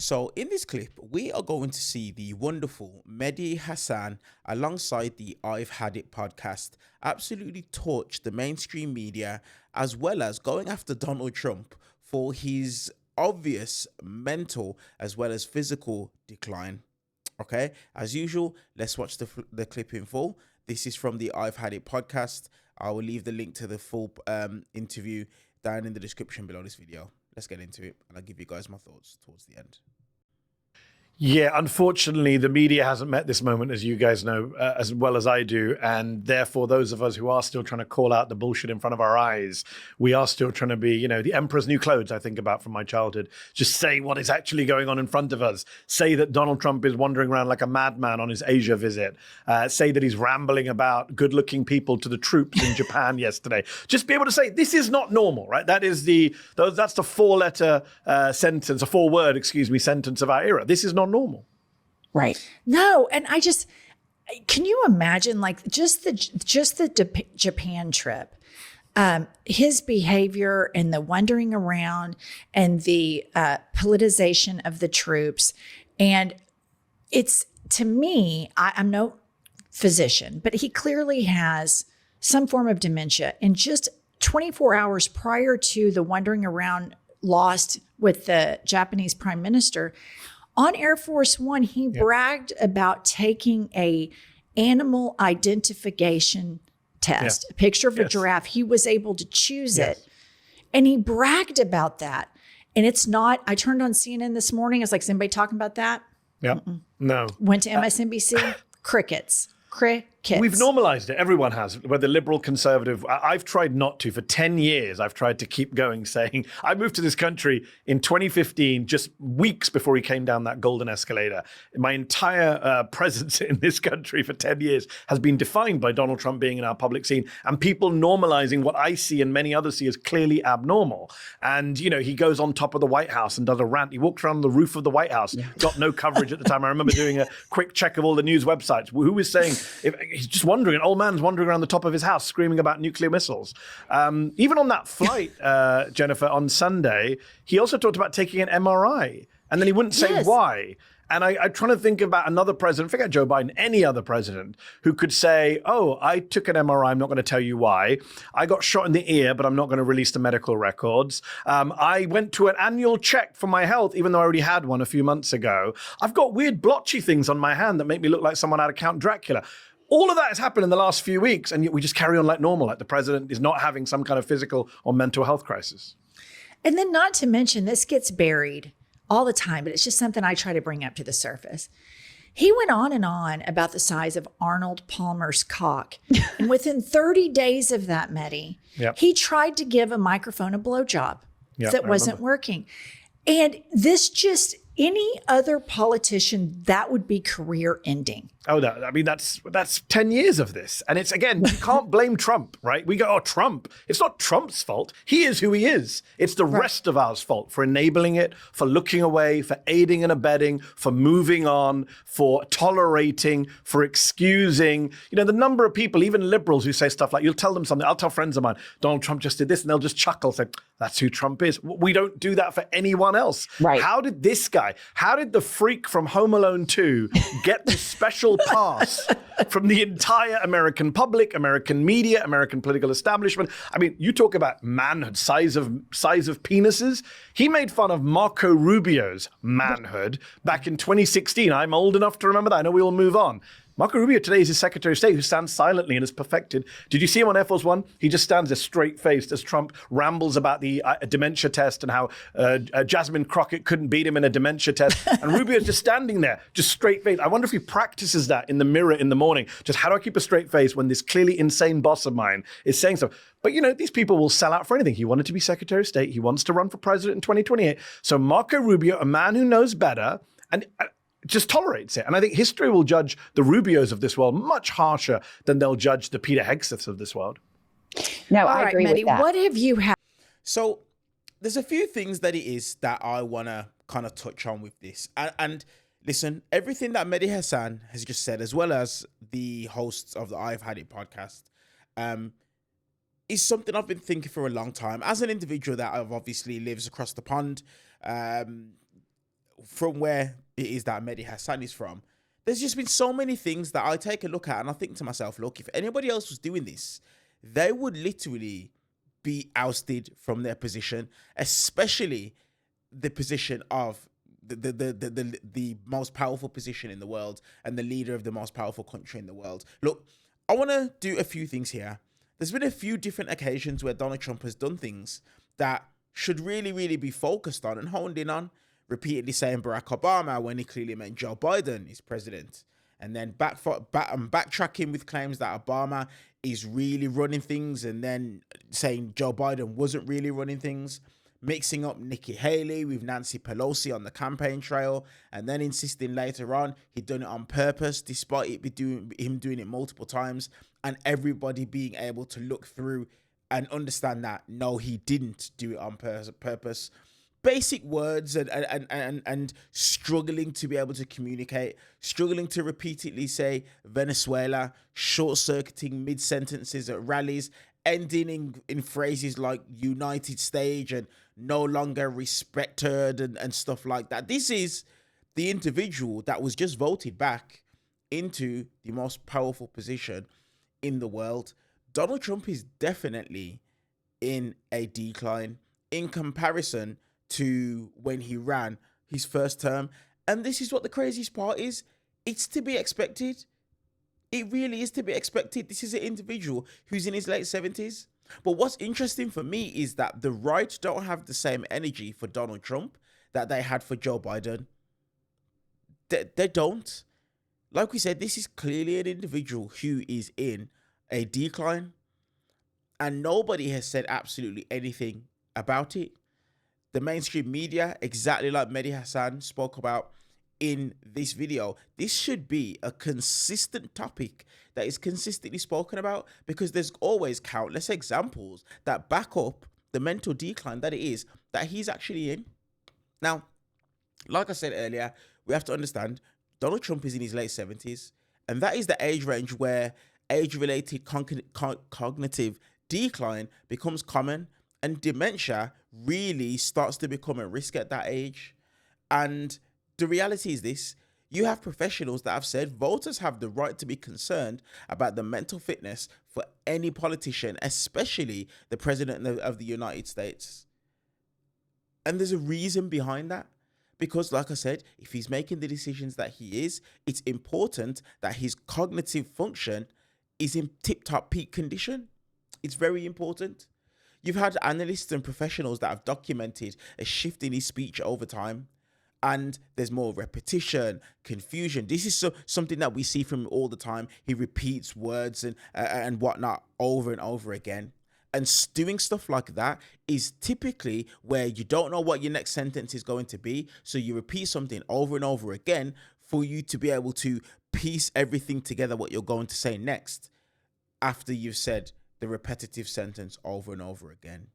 So in this clip, we are going to see the wonderful Mehdi Hasan alongside the I've Had It podcast absolutely torch the mainstream media, as well as going after Donald Trump for his obvious mental as well as physical decline. Okay, as usual, let's watch the clip in full. This is from the I've Had It podcast. I will leave the link to the full interview down in the description below this video. Let's get into it, and I'll give you guys my thoughts towards the end. Yeah, unfortunately, the media hasn't met this moment, as you guys know, as well as I do. And therefore, those of us who are still trying to call out the bullshit in front of our eyes, we are still trying to be, the emperor's new clothes, I think about from my childhood. Just say what is actually going on in front of us. Say that Donald Trump is wandering around like a madman on his Asia visit. Say that he's rambling about good-looking people to the troops in Japan yesterday. Just be able to say, this is not normal, right? That's the four-letter sentence, a four-word, sentence of our era. This is not normal. Right. No, and can you imagine just the Japan trip, his behavior and the wandering around and the politicization of the troops. And it's, to me, I'm no physician, but he clearly has some form of dementia. And just 24 hours prior to the wandering around lost with the Japanese prime minister, on Air Force One, he bragged about taking a animal identification test, a picture of a giraffe. He was able to choose it. And he bragged about that. And it's not, I turned on CNN this morning. I was like, is anybody talking about that? Yeah. No. Went to MSNBC, crickets. We've normalized it. Everyone has, whether liberal, conservative. I've tried not to. For 10 years, I've tried to keep going, saying, I moved to this country in 2015, just weeks before he came down that golden escalator. My entire presence in this country for 10 years has been defined by Donald Trump being in our public scene and people normalizing what I see and many others see as clearly abnormal. And, he goes on top of the White House and does a rant. He walked around the roof of the White House, got no coverage at the time. I remember doing a quick check of all the news websites. Who was saying, if he's just wandering, an old man's wandering around the top of his house screaming about nuclear missiles. Even on that flight, Jennifer, on Sunday, he also talked about taking an MRI, and then he wouldn't say why. And I'm trying to think about another president, forget Joe Biden, any other president who could say, oh, I took an MRI, I'm not going to tell you why. I got shot in the ear, but I'm not going to release the medical records. I went to an annual check for my health, even though I already had one a few months ago. I've got weird blotchy things on my hand that make me look like someone out of Count Dracula. All of that has happened in the last few weeks, and yet we just carry on like normal, like the president is not having some kind of physical or mental health crisis. And then not to mention, this gets buried all the time, but it's just something I try to bring up to the surface. He went on and on about the size of Arnold Palmer's cock. And within 30 days of that, Mehdi, he tried to give a microphone a blowjob that wasn't working. And this just, any other politician, that would be career ending. Oh, that's 10 years of this. And it's, again, you can't blame Trump, right? We go, oh, Trump. It's not Trump's fault. He is who he is. It's the rest of ours fault for enabling it, for looking away, for aiding and abetting, for moving on, for tolerating, for excusing. The number of people, even liberals, who say stuff like, you'll tell them something. I'll tell friends of mine, Donald Trump just did this, and they'll just chuckle, say, that's who Trump is. We don't do that for anyone else. Right. How did the freak from Home Alone 2 get this special pass from the entire American public, American media, American political establishment? I mean, you talk about manhood, size of penises. He made fun of Marco Rubio's manhood back in 2016. I'm old enough to remember that. I know we all move on. Marco Rubio today is his Secretary of State, who stands silently and is perfected. Did you see him on Air Force One? He just stands there straight-faced as Trump rambles about the dementia test and how Jasmine Crockett couldn't beat him in a dementia test. And Rubio's just standing there, just straight-faced. I wonder if he practices that in the mirror in the morning. Just how do I keep a straight face when this clearly insane boss of mine is saying so? But, these people will sell out for anything. He wanted to be Secretary of State. He wants to run for president in 2028. So Marco Rubio, a man who knows better, and just tolerates it. And I think history will judge the Rubios of this world much harsher than they'll judge the Peter Hegseths of this world. No, I agree with that. What have you had? So there's a few things that it is that I want to kind of touch on with this. And listen, everything that Mehdi Hasan has just said, as well as the hosts of the I've Had It podcast, is something I've been thinking for a long time. As an individual that obviously lives across the pond, from where it is that Mehdi Hasan is from, there's just been so many things that I take a look at and I think to myself, look, if anybody else was doing this, they would literally be ousted from their position, especially the position of the most powerful position in the world and the leader of the most powerful country in the world. Look, I want to do a few things here. There's been a few different occasions where Donald Trump has done things that should really be focused on and honed in on, repeatedly saying Barack Obama when he clearly meant Joe Biden is president, and then backtracking with claims that Obama is really running things, and then saying Joe Biden wasn't really running things, mixing up Nikki Haley with Nancy Pelosi on the campaign trail, and then insisting later on he'd done it on purpose, despite him doing it multiple times, and everybody being able to look through and understand that no, he didn't do it on purpose. Basic words and struggling to be able to communicate, struggling to repeatedly say Venezuela, short-circuiting mid-sentences at rallies, ending in phrases like United Stage and no longer respected and stuff like that. This is the individual that was just voted back into the most powerful position in the world. Donald Trump is definitely in a decline in comparison to when he ran his first term. And this is what the craziest part is. It's to be expected. It really is to be expected. This is an individual who's in his late 70s. But what's interesting for me is that the right don't have the same energy for Donald Trump that they had for Joe Biden. They don't. Like we said, this is clearly an individual who is in a decline. And nobody has said absolutely anything about it. The mainstream media, exactly like Mehdi Hasan spoke about in this video, this should be a consistent topic that is consistently spoken about, because there's always countless examples that back up the mental decline that it is that he's actually in. Now, like I said earlier, we have to understand Donald Trump is in his late 70s, and that is the age range where age-related cognitive decline becomes common, and dementia really starts to become a risk at that age. And the reality is this: you have professionals that have said voters have the right to be concerned about the mental fitness for any politician, especially the president of the United States. And there's a reason behind that. Because, like I said, if he's making the decisions that he is, it's important that his cognitive function is in tip-top peak condition. It's very important. You've had analysts and professionals that have documented a shift in his speech over time, and there's more repetition, confusion. This is something that we see from him all the time. He repeats words and whatnot over and over again. And doing stuff like that is typically where you don't know what your next sentence is going to be, so you repeat something over and over again for you to be able to piece everything together what you're going to say next after you've said the repetitive sentence over and over again.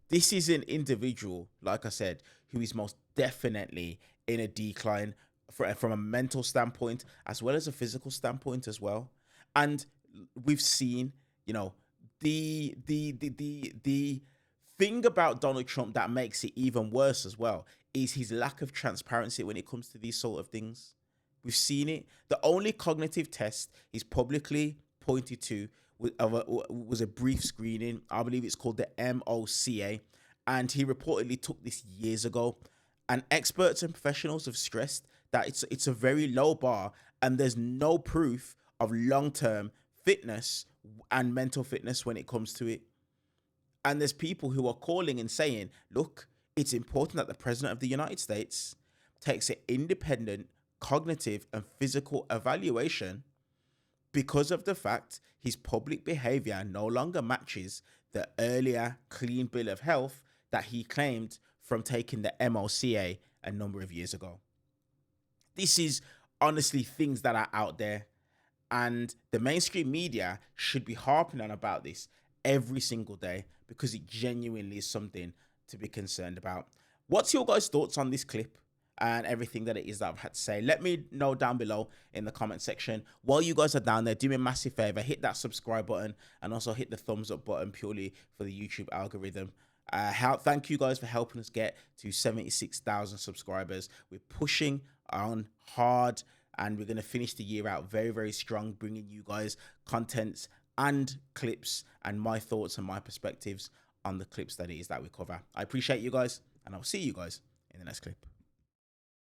This is an individual, like I said, who is most definitely in a decline from a mental standpoint as well as a physical standpoint as well. And we've seen, the thing about Donald Trump that makes it even worse as well is his lack of transparency when it comes to these sort of things. We've seen it. The only cognitive test he's publicly pointed to was a brief screening. I believe it's called the MOCA, and he reportedly took this years ago. And experts and professionals have stressed that it's a very low bar, and there's no proof of long-term fitness and mental fitness when it comes to it. And there's people who are calling and saying, look, it's important that the president of the United States takes an independent cognitive and physical evaluation, because of the fact his public behavior no longer matches the earlier clean bill of health that he claimed from taking the MOCA a number of years ago. This is honestly things that are out there, and the mainstream media should be harping on about this every single day, because it genuinely is something to be concerned about. What's your guys' thoughts on this clip and everything that it is that I've had to say? Let me know down below in the comment section. While you guys are down there, do me a massive favor, hit that subscribe button and also hit the thumbs up button purely for the YouTube algorithm. Thank you guys for helping us get to 76,000 subscribers. We're pushing on hard, and we're going to finish the year out very, very strong, bringing you guys contents and clips and my thoughts and my perspectives on the clips that it is that we cover. I appreciate you guys, and I'll see you guys in the next clip.